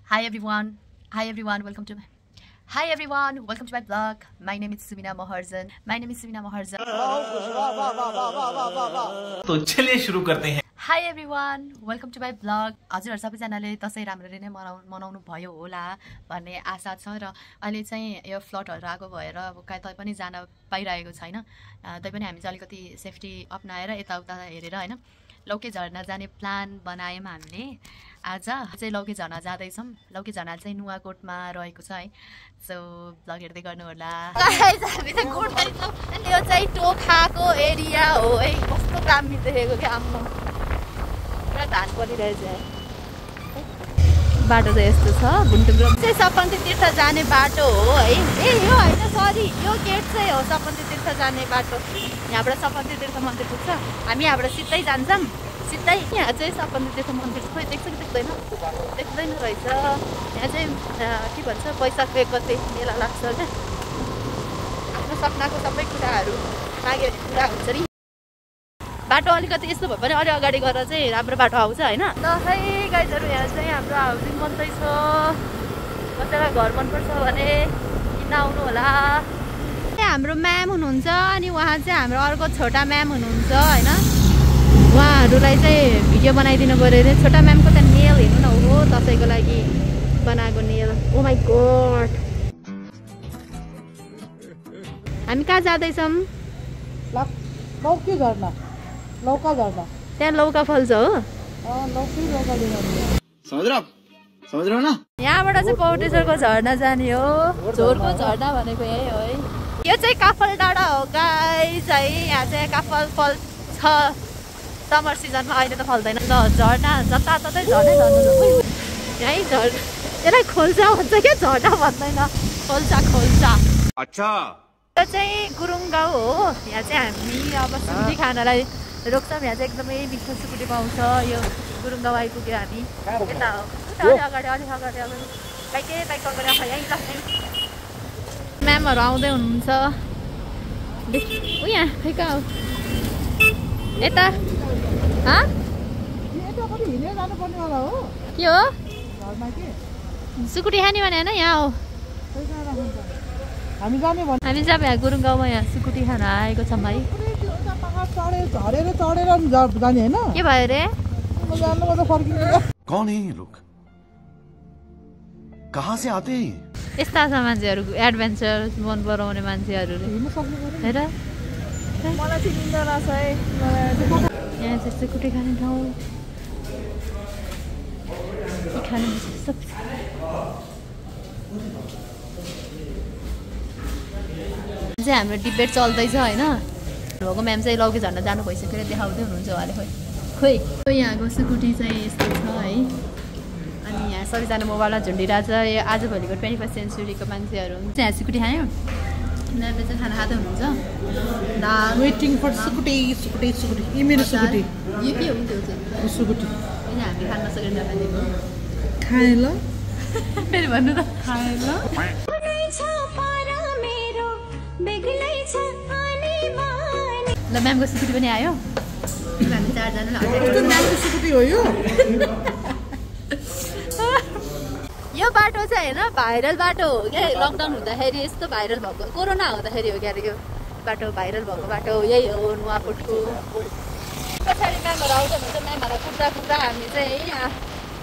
Hi everyone, welcome to my blog. My name is Sumina Maharjan. तो चलिए शुरू करते हैं. Hi everyone, welcome to my blog. हजुरहरु सबैजनाले दशैं राम्ररी नै मनाउनु भयो होला भन्ने आशा छ र अहिले चाहिँ यो फ्लडहरु आएको भएर अब कतै पनि जान पाइरहेको छैन. तै पनि हामी चाहिँ अलिकति सेफ्टी अपनाएर यताउता हेरेर हैन लौके झरना जाने प्लान बनायौं हामीले. आज चाहिँ लौके झरना जाँदै छौं. लौके झरना चाहिँ नुवाकोटमा रहेको छ है. सो ब्लग हेर्दै गर्नु होला. गाइस हामी चाहिँ कोटमै छौं. यो चाहिँ टोखाको एरिया हो है. कस्तो दामी देखेको के आम्मा. पुरा धान परिरहेछ. बाटो चाहिँ यस्तो छ. बुन्टुम्रो चाहिँ सपन्ती तीर्थ जाने बाटो हो है. ए यो हैन सरी यो गेट चाहिँ हो सपन्ती तीर्थ जाने बाटो. यहाँबाट सपन्ती तीर्थ मन्दिर पुग्छ. हामी यहाँबाट सिधै जान्छौं. सिधै यहाँ चाहिँ सपन्ती तीर्थ मन्दिर खोइ देख्छ कि देख्दैन रहेछ. यहाँ चाहिँ के भन्छ वैशाख 1 गते मेला लाग्छ क्या. आफ्नो सपनाको सबै कुराहरू माग्यो भने पुरा हुन्छ नि. बाटो अलिकति यस्तो भए पनि अलि अगाडि गएर चाहिँ राम्रो बाटो आउँछ हैन. ल है गाइजहरु यहाँ चाहिँ हाम्रो हाउसिङ बन्दैछ. कसैलाई घर मनपर्छ भने किन आउनु होला. हाम्रो म्याम हुनुहुन्छ अनि उहाँ चाहिँ हाम्रो अर्को छोटा म्याम हुनुहुन्छ हैन. उहाँहरूलाई चाहिँ भिडियो बनाइदिनु पर्यो रे. छोटा म्यामको त नेल हेर्नु न हो दसैँको लागि बनाएको नेल. Oh my God. हामी कहाँ जाँदैछौँ? लौके झरना. लौका झरना. त्यहाँ लौका फल्छ हो. समझ रहे हो ना. यहाँबाट चाहिँ पौडेश्वरको झरना जाने हो. झोरको झरना भनेको यही हो है. यो चाहिँ काफल डाँडा हो गाइस है. यहाँ चाहिँ काफल फल्छ समर सिजनमा. अहिले त फल्दैन. झरना जताततै झर्नै झर्नु. यही झरना यसलाई खोल्सा भन्छ क्या. झरना भन्दैन खोल्सा. अच्छा यो चाहिँ गुरुङ गाउँ हो. यहाँ चाहिँ हामी अब सुकुटी खानालाई रोक्छौँ. यहाँ चाहिँ एकदमै मिठो सुकुटी पाउँछ. यो गुरुङ गाउँ आइपुग्यो हामी. यता हो अलि अगाडि बाइक अगाडि यहीँ ल. म्यामहरू आउँदै हुनुहुन्छ. यहाँ खै कहाँ हो यता. के हो सुकुटी खाने भने होइन यहाँ हो. हामी जाने यहाँ गुरुङ गाउँमा यहाँ सुकुटी खान आएको छौँ है. के भयो रे. कौन है ये लोग, कहाँ से आते हैं? यस्ता छ मान्छेहरू एडभेन्चर मन पराउने मान्छेहरू हेर. यहाँ चाहिँ सुकुटी खाने ठाउँ. चाहिँ हाम्रो डिबेट चल्दैछ होइन. भएको म्याम चाहिँ लौके झर्न जानु भइसक्यो देखाउँदै हुनुहुन्छ उहाँले. खोइ यहाँको सुकुटी चाहिँ यस्तो छ है. अनि यहाँ सबैजना मोबाइलमा झुन्डिरहेछ. यो आजभोलिको 21st सेन्चुरीको मान्छेहरू यहाँ सुकुटी खायो. यिनीहरूले चाहिँ खाना खाँदै हुनुहुन्छ. Waiting for सुकुटी. यो मेरो सुकुटी. यो के हो त्यो चाहिँ सुकुटी. हामी खान नसकेर नखानेको. खाए ल फेरि भन्नु त. खाए ल. ल म्यामको सुकुटी पनि आयो. हामी 4 जना म्यामको सुकुटी हो यो. यो बाटो चाहिँ होइन भाइरल बाटो हो क्या. लकडाउन हुँदाखेरि यस्तो भाइरल भएको. कोरोना हुँदाखेरि हो क्या यो बाटो भाइरल भएको बाटो. यही हो नुवाकोटको. पछाडि म्यामहरू आउँदै हुनुहुन्छ. म्यामहरूलाई कुद्दा हामी चाहिँ यहाँ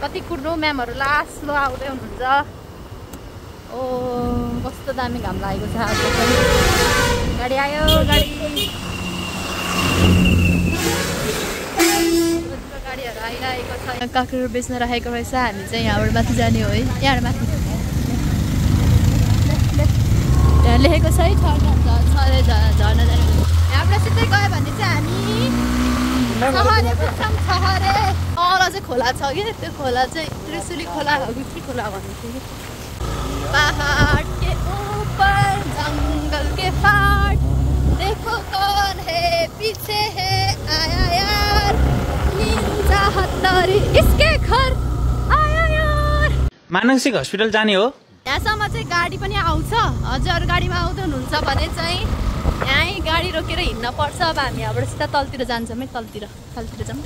कति कुद्नु. म्यामहरू लास्ट लो आउँदै हुनुहुन्छ. ओ कस्तो दामी घाम लागेको छ. गाडी आयो गाडीहरू आइरहेको छ. काँक्रो बेच्न राखेको रहेछ. हामी चाहिँ यहाँबाट माथि जाने हो है. यहाँबाट माथि यहाँ लेखेको छ है झर्ना जाने. यहाँबाट सिधै गयो भने चाहिँ हामी छहरे पुग्छौँ. छहरे तल चाहिँ खोला छ कि. त्यो खोला चाहिँ त्रिशुली खोला हो कि के खोला भन्नु थियो. पहाड के ऊपर जंगल के पार देखो कौन है पीछे है आया यार इसके घर आया यार. मानसिक हस्पिटल जाने हो. यहाँसम्म चाहिँ गाडी पनि आउँछ. हजुर गाडीमा आउँदै हुनुहुन्छ भने चाहिँ यहीँ गाडी रोकेर हिँड्न पर्छ. अब हामी यहाँबाट सिधा तलतिर जान्छौँ है. तलतिर जाउँ.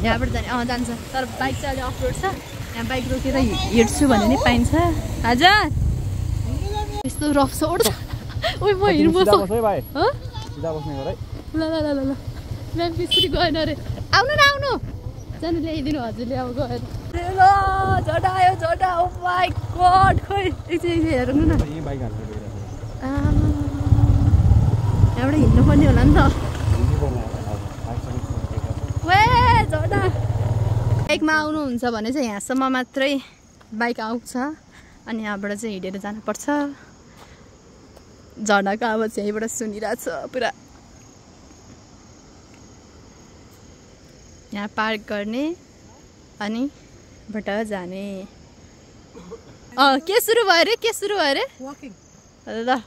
यहाँबाट जान्छ. तर बाइक चाहिँ अलि अफ रोड छ. यहाँ बाइक रोकेर हिँड्छु भने नि पाइन्छ हजुर यस्तो रफ सोड ओइ म हिँड्छु ल ल ल ल म्याम स्कुटी गएन अरे आउनु न आउनु जानु ल्याइदिनु हजुरले अब गएर ल झडा आयो झडा ओ माई गॉड खोइ एकछिन हेर्नु न यहाँबाट हिँड्नु पर्ने होला नि त वे झडा बाइकमा आउनुहुन्छ भने चाहिँ यहाँसम्म मात्रै बाइक आउँछ अनि यहाँबाट चाहिँ हिँडेर जानुपर्छ झर्नाको आवाज यहीँबाट सुनिरहेछ पुरा यहाँ पार्क गर्ने अनि बाट जाने के सुरु भयो अरे के सुरु भयो अरे वकिङ ल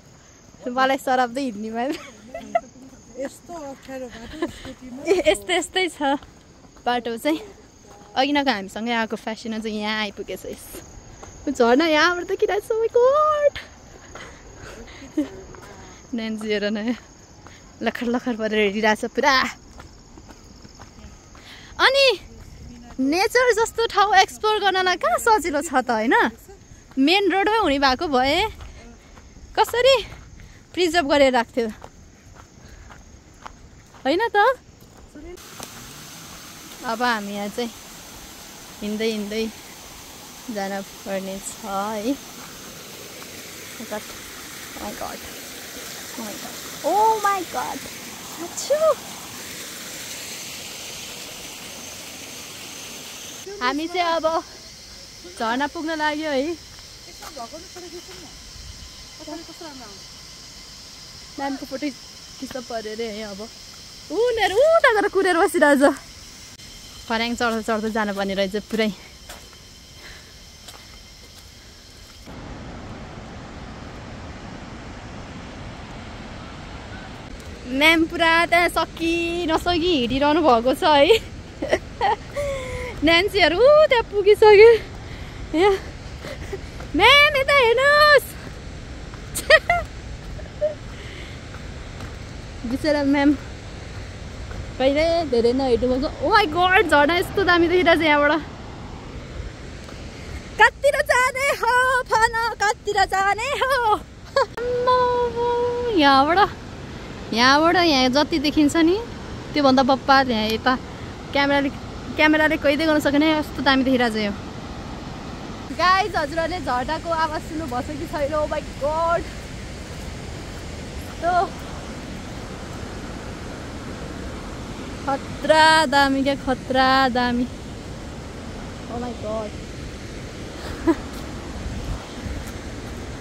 मलाई सराप्दै हिँड्ने भयो यस्तो अप्ठ्यारो बाटो स्कुटीमा यस्तै यस्तै छ बाटो चाहिँ अघि नका हामीसँगै आएको फेसन चाहिँ यहाँ आइपुगेछ यस झर्ना यहाँबाट त किन सबै कोट नेन्जी हेर न लखर लखर परेर हिँडिरहेछ पुरा अनि नेचर जस्तो ठाउँ एक्सप्लोर गर्नलाई कहाँ सजिलो छ त होइन मेन रोडमै हुने भएको भए कसरी प्रिजर्भ गरेर राख्थ्यो होइन त अब हामी यहाँ चाहिँ हिँड्दै हिँड्दै जान पर्ने छ है ओ माई गॉड हामी चाहिँ अब झर्ना पुग्न लाग्यो है नानीको फोटो खिच्न पर्यो अरे है अब उनीहरू उता गएर कुरेर बसिरहेछ फर्याङ चढ्दा चढ्दा जानुपर्ने रहेछ पुरै म्याम पुरा त्यहाँ सकि नसकि हिँडिरहनु भएको छ है न्यान्सीहरू त्यहाँ पुगिसक्यो यहाँ म्याम यता हेर्नुहोस् बिचरा म्याम कहिले धेरै नहिँड्नु भएको ओ माई गॉड झर्ना यस्तो दामी देखिरहेछ यहाँबाट कतिर जाने हो फन कतिर जाने हो यहाँबाट यहाँ जति देखिन्छ नि त्योभन्दा बप्पा यहाँ यता क्यामेराले कैदै गर्न सकेन यस्तो दामी देखिरहेछ यो गाइज हजुरहरूले झर्नाको आवाज सुन्नु भएछ कि छैन ओ माई गॉड तो खतरा दामी क्या खतरा दामी ओ माई गॉड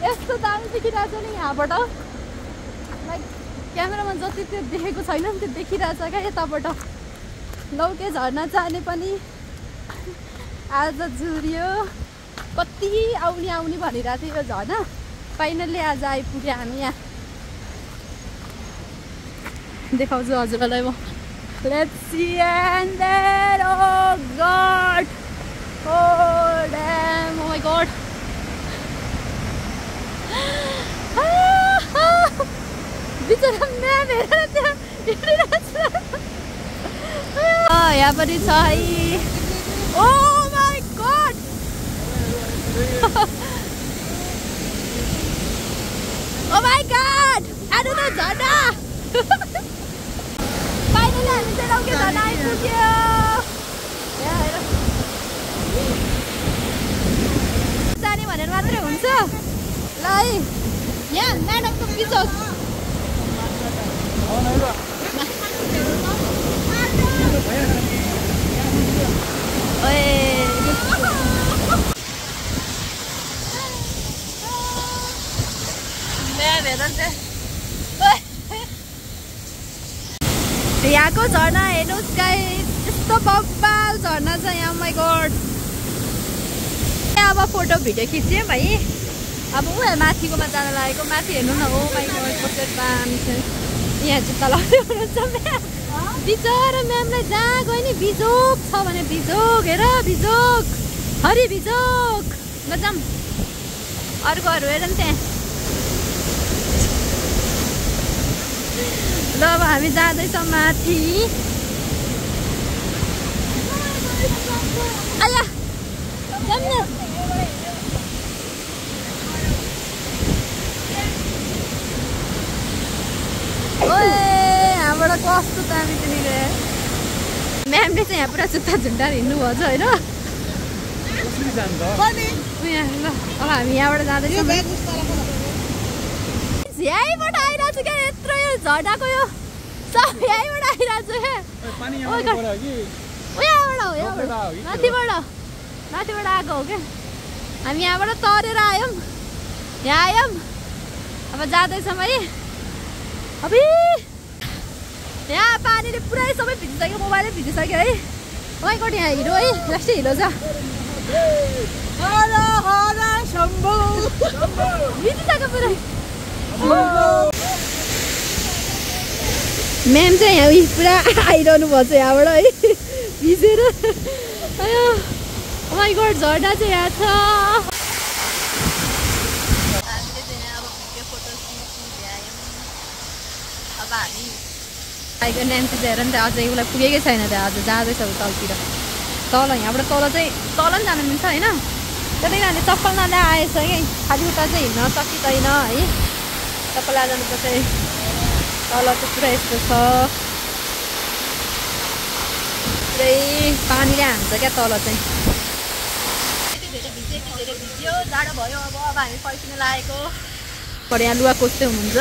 यस्तो दामी देखिरहेछ नि यहाँबाट लाइक क्यामेरामा जति त्यो देखेको छैन नि त्यो देखिरहेछ क्या यताबाट लौके झर्ना जाने पनि आज जुरियो कति आउने भनिरहेको थियो यो झर्ना फाइनल्ली आज आइपुग्यो हामी यहाँ देखाउँछु हजुरलाई म let's see and there oh god oh damn oh my god बिचरा म्याम हेरेर त्यहाँ हिँडिरहेछ यहाँ पनि छ है oh my god oh my god आउनु न झर्ना फाइनली हामी चाहिँ लौके झर्ना आइपुग्यो यहाँ हेर जाने भनेर मात्रै हुन्छ ल है यहाँ म्याडमको बिचोक यहाँको झर्ना हेर्नुहोस् गाइस यस्तो बब्बाल झर्ना छ यहाँ माई गॉड अब फोटो भिडियो खिच्यो भाइ अब ऊ माथिकोमा जान लागेको माथि हेर्नु न हो माई गॉड कस्तो दामी छ यहाँ जुत्ता लगाउँदै हुनुहुन्छ म्याम बिचरा म्यामलाई जहाँ गयो नि बिजोक छ भने बिजोक हेर बिजोक हरि बिजोक ल जाऊँ अर्कोहरू हेर नि त्यहाँ ल अब हामी जाँदैछौँ माथि आया हामीबाट कस्तो दामी पनि गयो म्यामले चाहिँ यहाँ पुरा जुत्ता झुन्डाएर हिँड्नुभयो छ होइन ल अब हामी यहाँबाट जाँदैछौँ यहीँबाट आइरहेको छु क्या यत्रो यो झर्डाको यो सब यहीँबाट आइरहेको छु माथिबाट आएको हो क्या हामी यहाँबाट तरेर आयौँ यहाँ आयौँ अब जाँदैछौँ है अब यहाँ पानीले पुरै सबै भिजिसक्यो मोबाइलै भिजिसक्यो है तपाईँको यहाँ हिरो है लास्टै हिरो छ भिजिसक्यो पुरै म्याम चाहिँ यहाँ उयो पुरा आइरहनु भएको छ यहाँबाट है भिजेर अयो माइ गड झर्ना चाहिँ यहाँ छ अब हामी आइको नाम्ची हेर नि त अझै उसलाई पुगेकै छैन त आज जाँदैछ तलतिर तल यहाँबाट तल चाहिँ तल पनि जानु मिल्छ होइन त्यही कारणले चप्पल नल्याए आएछ कि खालि उता चाहिँ हिँड्न सकिँदैन है चप्पल ल्याएर जानुपर्छ तल चाहिँ पुरा यस्तो छ पुरै पानीले हान्छ क्या तल चाहिँ यति धेरै भिज्यो जाडो भयो अब हामी फर्किन लागेको पर यहाँ लुगा कोस्दै हुनुहुन्छ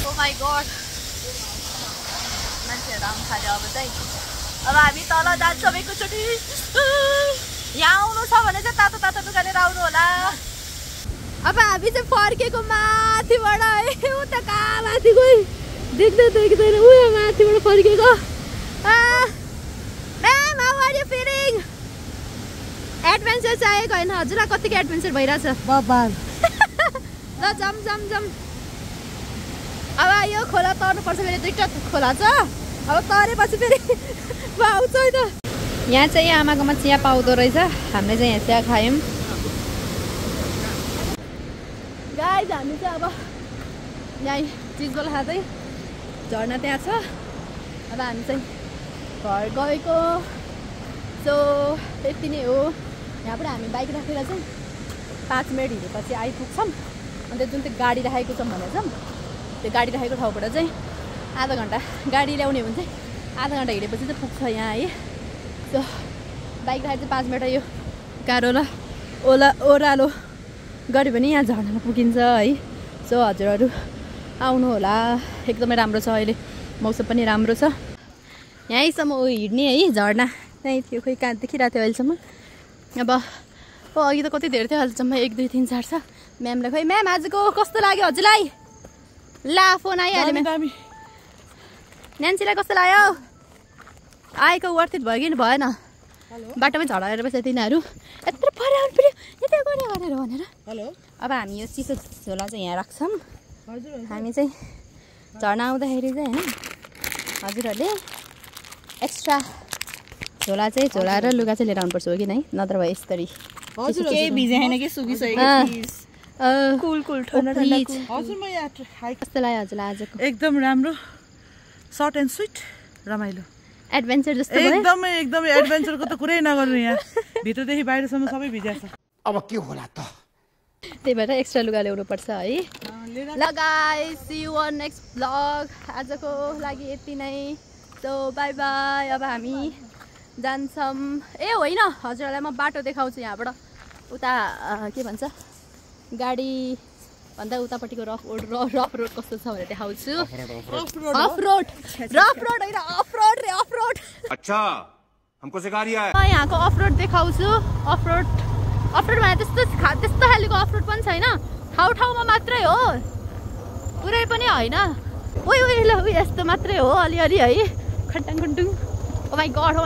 ओ माई गड मान्छेहरू आउनु थाल्यो अब चाहिँ अब हामी तल जान्छौँ एकैचोटि यहाँ आउनु छ भने चाहिँ तातो तातो लुगा लिएर आउनु होला अब हामी चाहिँ फर्केको माथिबाट है उता कहाँ माथि गयो देख्दै देख्दैन उयो माथिबाट फर्केको ma'am how are you feeling adventure चाहिएको होइन हजुरलाई कतिको एडभेन्चर भइरहेछ बबाल ल जम जम जम अब यो खोला तर्नुपर्छ फेरि दुईवटा खोला छ अब तरेपछि फेरि आउँछ होइन यहाँ चाहिँ आमाकोमा चिया पाउँदो रहेछ हामीले चाहिँ यहाँ चिया खायौँ गाइज हामी चाहिँ अब यहाँ चिजबल खाँदै झर्ना त्यहाँ छ अब हामी चाहिँ घर गएको सो यति नै हो यहाँबाट हामी बाइक राखेर चाहिँ 5 मिनट हिँडेपछि आइपुग्छौँ अन्त जुन त्यो गाडी राखेको छौँ भनेर चाहिँ त्यो गाडी राखेको ठाउँबाट चाहिँ आधा घन्टा गाडी ल्याउने हो भने चाहिँ आधा घन्टा हिँडेपछि चाहिँ पुग्छ यहाँ है सो बाइक राखेर चाहिँ 5 मिनट यो गाह्रो र ओह्रालो गऱ्यो भने यहाँ झर्नामा पुगिन्छ है सो हजुरहरू आउनु होला एकदमै राम्रो छ अहिले मौसम पनि राम्रो छ यहीँसम्म हिँड्ने है झर्ना त्यहीँ थियो खोइ कहाँ देखिरहेको थियो अहिलेसम्म अब अघि त कति धेरै थियो अहिलेसम्म 1 2 3 4 छ म्यामलाई खोइ म्याम आजको कस्तो लाग्यो हजुरलाई ला फोन आइहाल्यो म्याम न्यान्सीलाई कस्तो लाग्यो आएको वर्थ इट भयो कि भएन बाटोमै झडाएर बस्छ तिनीहरू यत्रो पऱ्यो आउनु पऱ्यो यता गऱ्यो गरेर भनेर हेलो अब हामी यो चिसो झोला चाहिँ यहाँ राख्छौँ हामी चाहिँ झर्ना आउँदाखेरि चाहिँ होइन हजुरहरूले एक्स्ट्रा झोला चाहिँ झोला र लुगा चाहिँ लिएर आउनुपर्छ हो कि नै नत्र भए यसरी केही भिजेन कि सुकिसकेको हजुर म यहाँ कस्तो लाग्यो हजुरलाई आजको एकदम राम्रो सर्ट एन्ड स्विट रमाइलो एडभेन्चर जस्तो भयो एकदमै एकदमै एडभेन्चरको त कुरै नगर्नु यहाँ भित्रदेखि बाहिरसम्म सबै भिजेछ अब के होला त त्यही भएर एक्स्ट्रा लुगा ल्याउनु पर्छ है ल guys see you on next vlog आजको लागि यति नै सो बाई बाई अब हामी जान्छौँ ए होइन हजुरहरूलाई म बाटो देखाउँछु यहाँबाट उता के भन्छ गाडी भन्दा उतापट्टिको रफ रोड कस्तो छ भनेर देखाउँछु अफ रोड होइन अफ रोड अच्छा हमको सिखा रिया है यहाँको अफ रोड देखाउँछु अफ रोड भने त्यस्तो खालको अफ रोड पनि छैन ठाउँमा मात्रै हो पुरै पनि होइन उयो ल यस्तो मात्रै हो अलिअलि है खट्टाङ खुन्टुङ ओ माई गड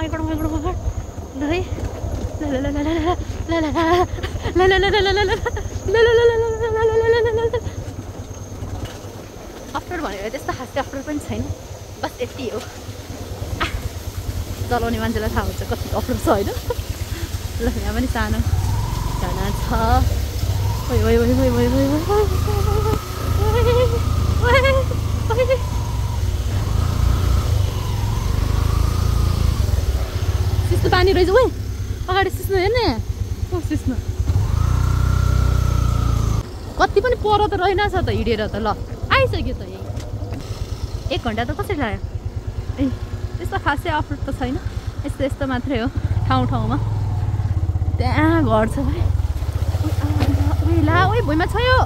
अफरोड भनेर त्यस्तो खासै अफरोड पनि छैन बस यति हो चलाउने मान्छेलाई थाहा हुन्छ कति अफरोड छ होइन ल यहाँ पनि सानो झर्ना छ त्यस्तो पानी रहेछ उयो अगाडि सिस्नु हेर्ने कति पनि पर त रहेनछ त हिँडेर त ल आइसक्यो त यही 1 घन्टा त कसरी लाग्यो ए त्यस्तो खासै अफरोड त छैन यस्तो यस्तो मात्रै हो ठाउँमा त्यहाँ घर छ भाइ ओइ ला ओइ भुइँमा छ यो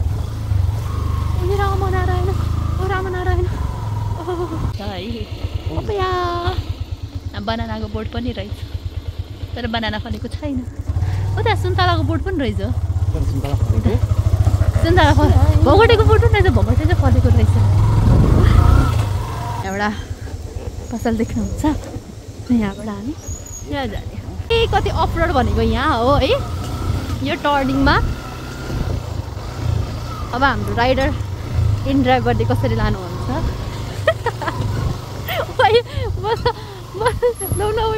ओइ रामनारायण ओ रामनारायण ओपया बनानाको बोट पनि रहेछ तर बनाना फलेको छैन उता सुन्तलाको बोट पनि रहेछ सुन्तला भगटेको बोट पनि रहेछ भगटे चाहिँ फलेको रहेछ एउटा पसल देख्नुहुन्छ यहाँबाट हामी यहाँ जाने ए कति अफरोड भनेको यहाँ हो है यो टर्निङमा अब हाम्रो राइडर इन ड्राइभरले कसरी लानुहुन्छ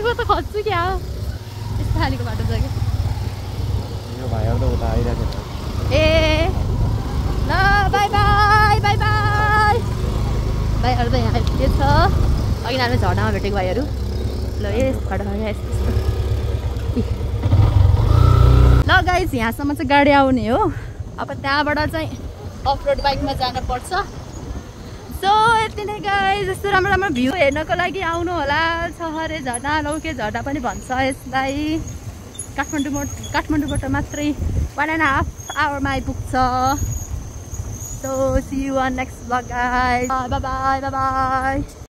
म त खस्छु क्या यस्तो खालीको बाटो छ क्या ए ल बाई बाई बाई बाई भाइहरू त यहाँ आइपुगेको छ अघि हामी झर्नामा भेटेको भाइहरू ल यस्तो ल गाइज यहाँसम्म चाहिँ गाडी आउने हो अब त्यहाँबाट चाहिँ अफरोड बाइकमा जानुपर्छ सो यति नै गाइज यस्तो राम्रो राम्रो भ्यू हेर्नको लागि आउनु होला छहरे झर्ना लौके झर्ना पनि भन्छ यसलाई काठमाडौँबाट मात्रै 1.5 आवरमा आइपुग्छ so see you on next vlog guys bye bye bye by